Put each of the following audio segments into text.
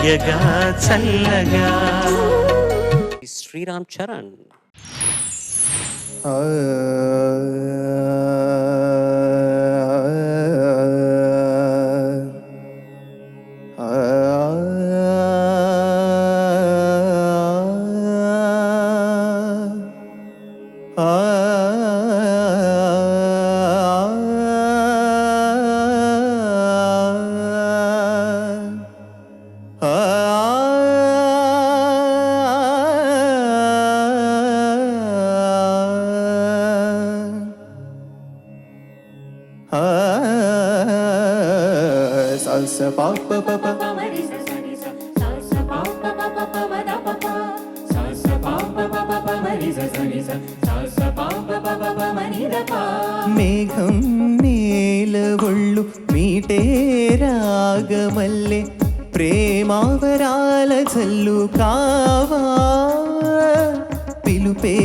హాయగా చల్లగా. Sriram Charan. Salsa pa pa pa pa మేఘం నేల ఒళ్ళు మీటే రాగమల్లె ప్రేమావరాల చల్లు కావా పిలుపే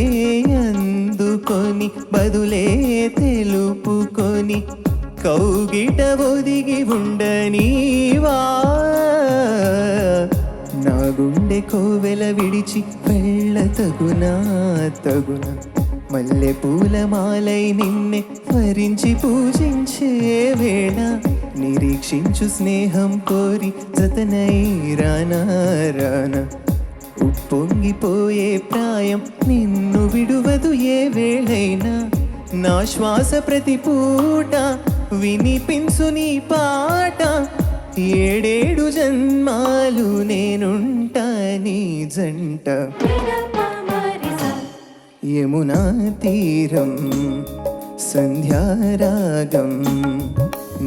అందుకొని బదులే తెలుపుకొని కౌగిట ఒదిగి ఉండనీవా నా గుండె కోవెల విడిచి వెళ్ళ తగునా మల్లె పూలమాలై నిన్నే వరించి పూజించే వేళ నిరీక్షించు స్నేహం కోరి జతనై రానా ఉప్పొంగిపోయే ప్రాయం నిన్ను విడువదు ఏ వేళైనా నా శ్వాస ప్రతి పూట వినిపించు నీ పాట ఏడేడు జన్మాలు నేనుంటా నీ జంట యమునా తీరం సంధ్యారాగం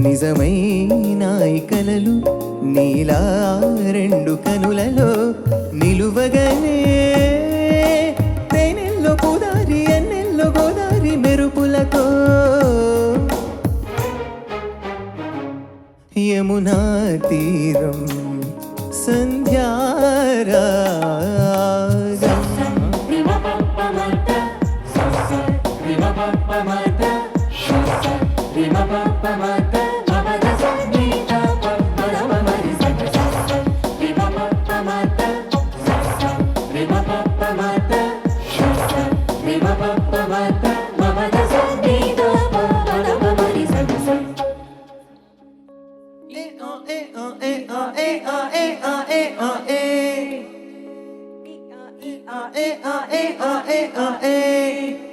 నిజమైనాయి కలలు నీలా రెండు కనులలో నిలువగనే తేనెల్లో పూదారి ఎన్నెల్లో గోదారి మెరుపులతో యమునా తీరం సంధ్యారాగం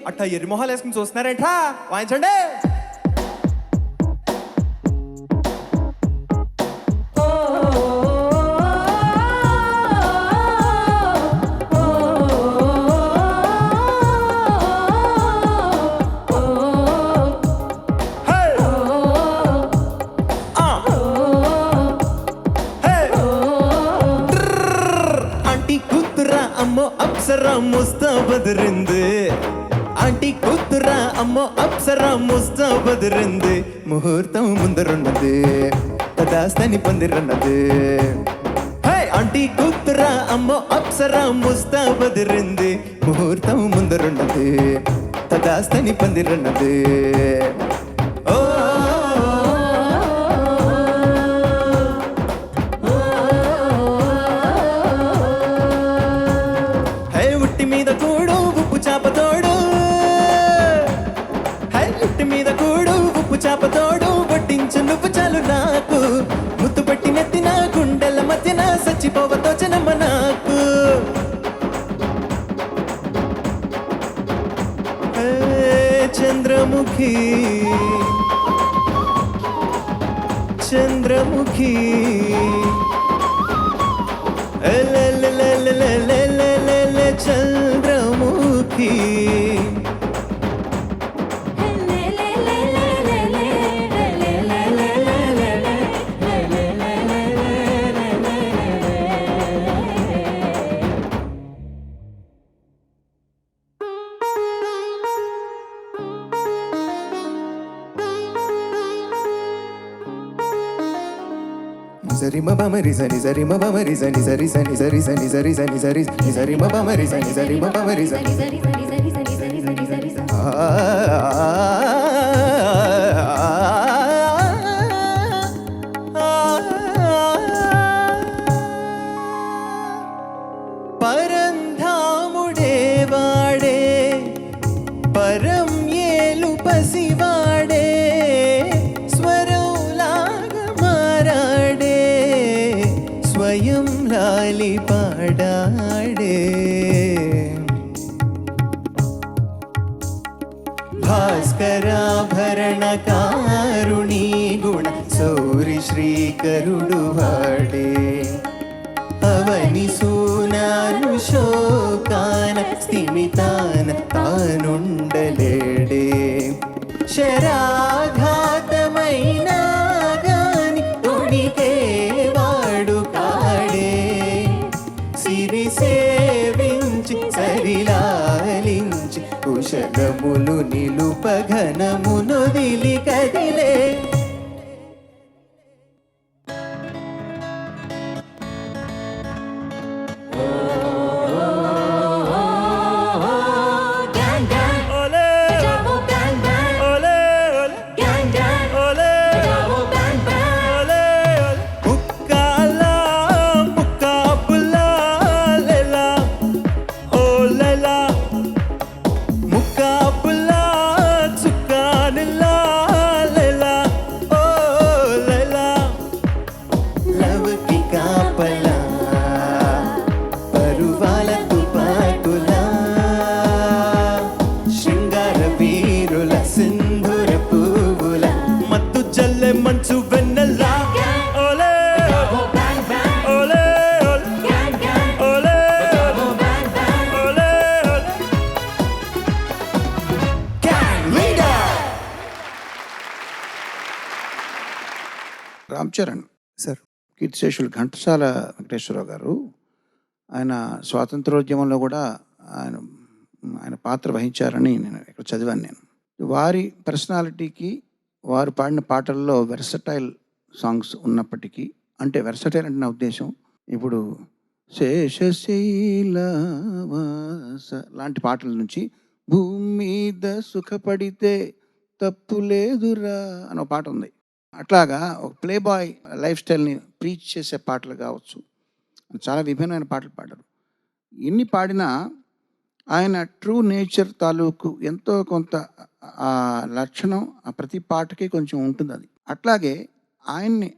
అట్టా ఎర్రి మొహాలు వేసుకుని చూస్తున్నారేంట్రా వాయించండి. అమ్మో అప్సరా ముస్తాబదిరింది ఆంటీ కూతురా అమ్మో అప్సరా ముస్తాబదిరింది ముహూర్తం ముందరున్నది తదాస్తని పందిరన్నది ఆంటీ కూతురా అమ్మో అప్సరా ముస్తాబదిరింది ముహూర్తం ముందరున్నది తదాస్తని పందిరన్నది చాపతోడు వడ్డించు నువ్వు చాలు నాకు ముత్తు పట్టి నెత్తిన గుండెల మధ్యన సచ్చిపోవతో జనమ్మ నాకు Chandramukhi Chandramukhi Chandramukhi Zari ma ba mari zani zari ma ba mari zani zari zani zari zani zari zani zari zari ma ba mari zani zari ma ba mari zani zari zani zari zani zari zani zari భాస్కరాభరణకారుణీ గుణ సౌరి శ్రీకరుడు వాడే అవని సూనాను శోకాన స్థిమితాన తానుండలేడే శరాఘాతమైనా గాని తొడికే వాడు కాడే సిరి సేవించి సరిలాలించి కుశలములు నిలుపఘనమునొదిలి కదిలే మంచు వెన్నెలా ఓలే ఓలే ఓలే ఓలే రామ్ చరణ్ సార్ కీర్తిశేషులు ఘంటసాల వెంకటేశ్వరరావు గారు ఆయన స్వాతంత్రోద్యమంలో కూడా ఆయన పాత్ర వహించారని నేను ఇక్కడ చదివాను. నేను వారి పర్సనాలిటీకి వారు పాడిన పాటల్లో వెర్సటైల్ సాంగ్స్ ఉన్నప్పటికీ, అంటే వెర్సటైల్ అంటే నా ఉద్దేశం ఇప్పుడు శేషశైలవాస లాంటి పాటల నుంచి భూమి మీద సుఖపడితే తప్పు లేదురా అనే పాట ఉంది. అట్లాగా ఒక ప్లే బాయ్ లైఫ్ స్టైల్ని ప్రీచ్ చేసే పాటలు కావచ్చు, చాలా విభిన్నమైన పాటలు పాడారు. ఎన్ని పాడినా ఆయన ట్రూ నేచర్ తాలూకు ఎంతో కొంత ఆ లక్షణం ఆ ప్రతి పాటకి కొంచెం ఉంటుంది. అది అట్లాగే ఆయన్ని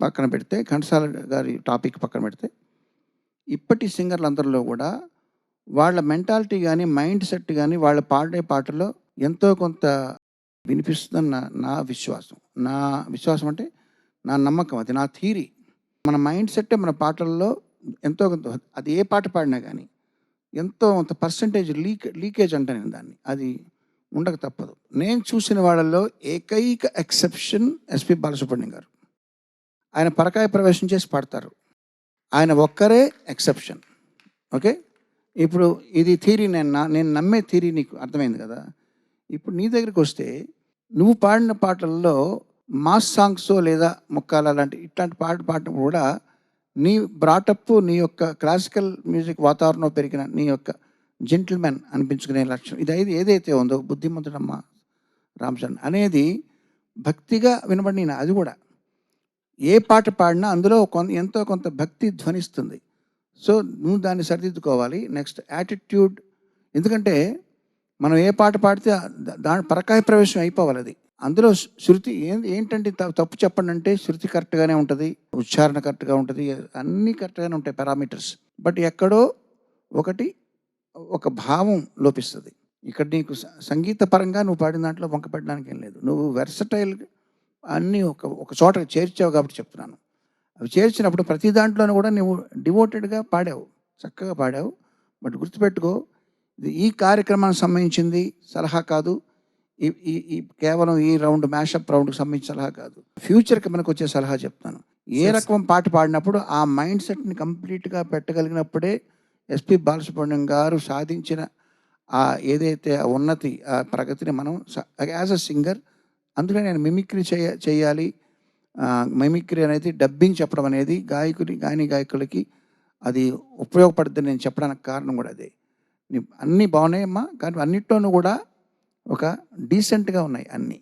పక్కన పెడితే, ఘంటసాల గారి టాపిక్ పక్కన పెడితే, ఇప్పటి సింగర్లందరిలో కూడా వాళ్ళ మెంటాలిటీ కానీ మైండ్ సెట్ కానీ వాళ్ళ పాడే పాటల్లో ఎంతో కొంత వినిపిస్తుందని నా విశ్వాసం. నా విశ్వాసం అంటే నా నమ్మకం, అది నా థీరీ. మన మైండ్ సెట్టే మన పాటల్లో ఎంతో కొంత, అది ఏ పాట పాడినా కానీ ఎంతో కొంత పర్సంటేజ్ లీకేజ్ అంటే నేను దాన్ని, అది ఉండక తప్పదు. నేను చూసిన వాళ్ళల్లో ఏకైక ఎక్సెప్షన్ ఎస్పి బాలసుబ్రహ్మణ్యం గారు. ఆయన పరకాయ ప్రవేశం చేసి పాడతారు, ఆయన ఒక్కరే ఎక్సెప్షన్. ఓకే, ఇప్పుడు ఇది థీరీ, నేను నమ్మే థీరీ నీకు అర్థమైంది కదా. ఇప్పుడు నీ దగ్గరికి వస్తే నువ్వు పాడిన పాటల్లో మాస్ సాంగ్స్ లేదా ముక్కాల లాంటి ఇట్లాంటి పాడటం కూడా నీ బ్రాటప్, నీ యొక్క క్లాసికల్ మ్యూజిక్ వాతావరణం పెరిగిన నీ యొక్క జెంటిల్మెన్ అనిపించుకునే లక్షణం ఇది ఏదైతే ఉందో, బుద్ధిమంతుడమ్మ రామ్ చరణ్ అనేది భక్తిగా వినబడిన, అది కూడా ఏ పాట పాడినా అందులో ఎంతో కొంత భక్తి ధ్వనిస్తుంది. సో నువ్వు దాన్ని సరిదిద్దుకోవాలి. నెక్స్ట్ యాటిట్యూడ్, ఎందుకంటే మనం ఏ పాట పాడితే దాని పరకాయ ప్రవేశం అయిపోవాలి. అది అందులో శృతి ఏంటంటే తప్పు చెప్పండి అంటే శృతి కరెక్ట్గానే ఉంటుంది, ఉచ్చారణ కరెక్ట్గా ఉంటుంది, అన్నీ కరెక్ట్గానే ఉంటాయి పారామీటర్స్. బట్ ఎక్కడో ఒక భావం లోపిస్తుంది. ఇక్కడ నీకు సంగీత పరంగా నువ్వు పాడిన దాంట్లో వంక పెట్టడానికి ఏం లేదు. నువ్వు వెర్సటైల్ అన్నీ ఒక చోట చేర్చావు కాబట్టి చెప్తున్నాను. అవి చేర్చినప్పుడు ప్రతి దాంట్లోనూ కూడా నువ్వు డివోటెడ్గా పాడావు, చక్కగా పాడావు. బట్ గుర్తుపెట్టుకో, ఇది ఈ కార్యక్రమానికి సంబంధించింది సలహా కాదు, ఈ కేవలం ఈ రౌండ్ మ్యాషప్ రౌండ్కి సంబంధించిన సలహా కాదు. ఫ్యూచర్కి మనకు వచ్చే సలహా చెప్తాను. ఏ రకం పాట పాడినప్పుడు ఆ మైండ్ సెట్ని కంప్లీట్గా పెట్టగలిగినప్పుడే ఎస్పి బాలసుబ్రహ్మణ్యం గారు సాధించిన ఆ ఏదైతే ఉన్నతి, ఆ ప్రగతిని మనం యాజ్ అ సింగర్, అందులో నేను మిమిక్రీ చేయాలి. మిమిక్రీ అనేది డబ్బింగ్ చెప్పడం అనేది గాయకులకి అది ఉపయోగపడుతుంది నేను చెప్పడానికి కారణం కూడా అదే. అన్నీ బాగున్నాయమ్మా, కానీ అన్నిట్లోనూ కూడా ఒక డీసెంట్గా ఉన్నాయి అన్నీ.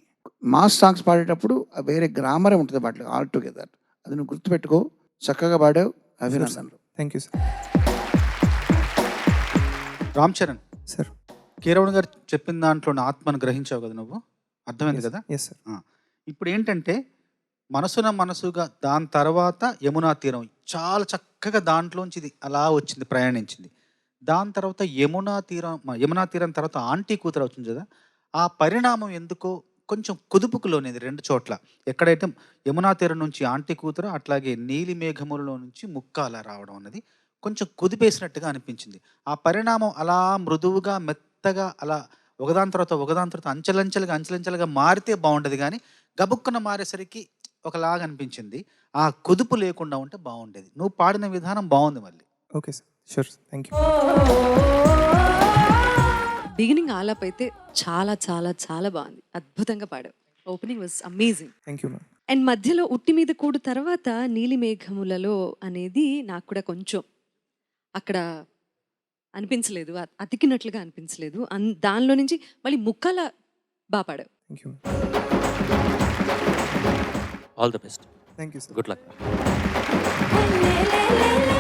మాస్ సాంగ్స్ పాడేటప్పుడు వేరే గ్రామరే ఉంటుంది వాటిలో ఆల్ టుగెదర్. అది నువ్వు గుర్తుపెట్టుకో. చక్కగా పాడావు, అభినందనలు. Thank you sir. Ram Charan sir, Keeravani గారు చెప్పిన దాంట్లో ఆత్మను గ్రహించావు కదా నువ్వు, అర్థమైంది కదా? Yes sir. ఇప్పుడు ఏంటంటే మనసుగా దాని తర్వాత యమునా తీరం చాలా చక్కగా దాంట్లోంచి ఇది అలా వచ్చింది, ప్రయాణించింది. దాని తర్వాత యమునా తీరం తర్వాత ఆంటీ కూతురు వచ్చింది కదా, ఆ పరిణామం ఎందుకో కొంచెం కుదుపుకు లోనేది 2 చోట్ల. ఎక్కడైతే యమునా తీరం నుంచి ఆంటీ కూతురు, అట్లాగే నీలి మేఘములలో నుంచి ముక్క అలా రావడం అన్నది కొంచెం కుదిపేసినట్టుగా అనిపించింది. ఆ పరిణామం అలా మృదువుగా, మెత్తగా అలా ఒకదాని తర్వాత అంచెలంచెలుగా మారితే బావుండేది గానీ, గబుక్కున మారేసరికి ఒకలాగా అనిపించింది. ఆ కుదుపు లేకుండా ఉంటే బావుండేది. నువ్వు పాడిన విధానం బావుంది మళ్ళీ. Okay sir. Sure sir. Thank you. Beginning ఆలాప్ అయితే చాలా చాలా చాలా బాగుంది. అద్భుతంగా పాడావు. Opening was amazing. Thank you ma'am. And మధ్యలో ఉట్టి మీద కూడు తర్వాత నీలి మేఘములలో అనేది నాకు కూడా కొంచెం అక్కడ అనిపించలేదు, అతికినట్లుగా అనిపించలేదు. దానిలో నుంచి మళ్ళీ ముక్కల బాగా పాడావు. Thank you ma'am. All the best. Thank you sir. Good luck. లే లే లే